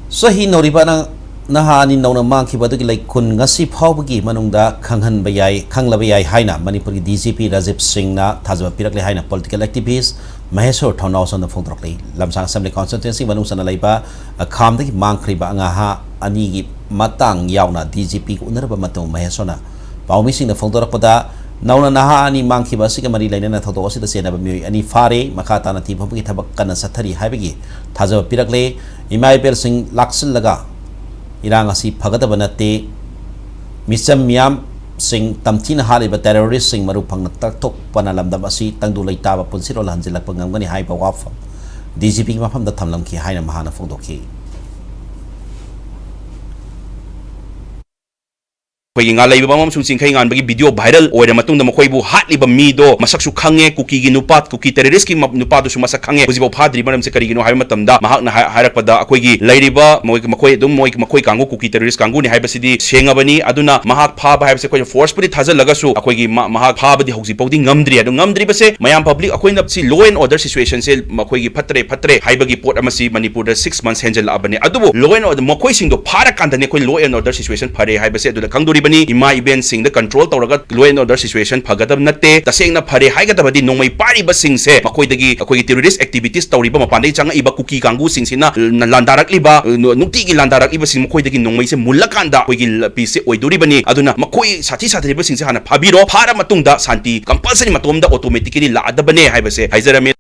Sahi Noribana Nahani Nona Manki Badaki Kun Ngasi Pawgi Manunda Kanghan Bayai Kanglabayai Haina Manipuri DGP Rajib Singh na Tazwa Pirakle Haina political activist Maheshwar Town House on the phone Lamsang Assembly Constituency Manusana Laiba a calm the Mankriba Angaha Anigi Matang Yauna DGP Unerba Mato Maheshona Pau the phone Nauna Naha ani Manki Basika Mari Lena Thodosi the Sena Mu ani Fare Makata Nati Puki Tabakana Satari Habigi Tazwa Pirakle Imai Persing Laxil Laga Irangasi Pagatabanate Misam Miam Sing Tamtina Haliba terrorist sing Marupang Tatok Panalam Dabasi Tandu Laitaba Punsiro Lanzilla Pangani Hyper Wafam DGP Mapam the Tamlamki Haina Mahana Fondoki video viral or matunda makoibu hatliba mido masaksu khange kuki gi nupat kuki terrorist ki nupa du masak khange bujibo phadri manam se kari gi no hay matamda mahak na hairakpada akoi gi lairiba makoi dum makoi kangu kuki terrorist kangu ni haibasidi sengabani aduna mahak phaba haibse koi force puri thajal lagasu akoi gi mahak phaba di hausi pawdi ngamdri adu ngamdri base mayam public akoi na si law and order situation se makoi gi phatre haibagi port amasi manipur da 6 months henjal abane adubu law and order makoi sing do phara kandane koi law and order situation phare haibase adu kangdori Ima event sing the control tawraga law and order situation phagadab natte tasengna phare haigadabadi nongmai pariba sing se makoi terrorist activities tawriba mapandai changa iba kuki kangu sing sina landarak liba nukti gi landarak iba sing makoi dagi nongmai se mulakanda koi gi pise oiduri bani aduna makoi sathi riba sing se hana phabiro phara matungda santi compulsory matomda automatically la adabane haibase haijarame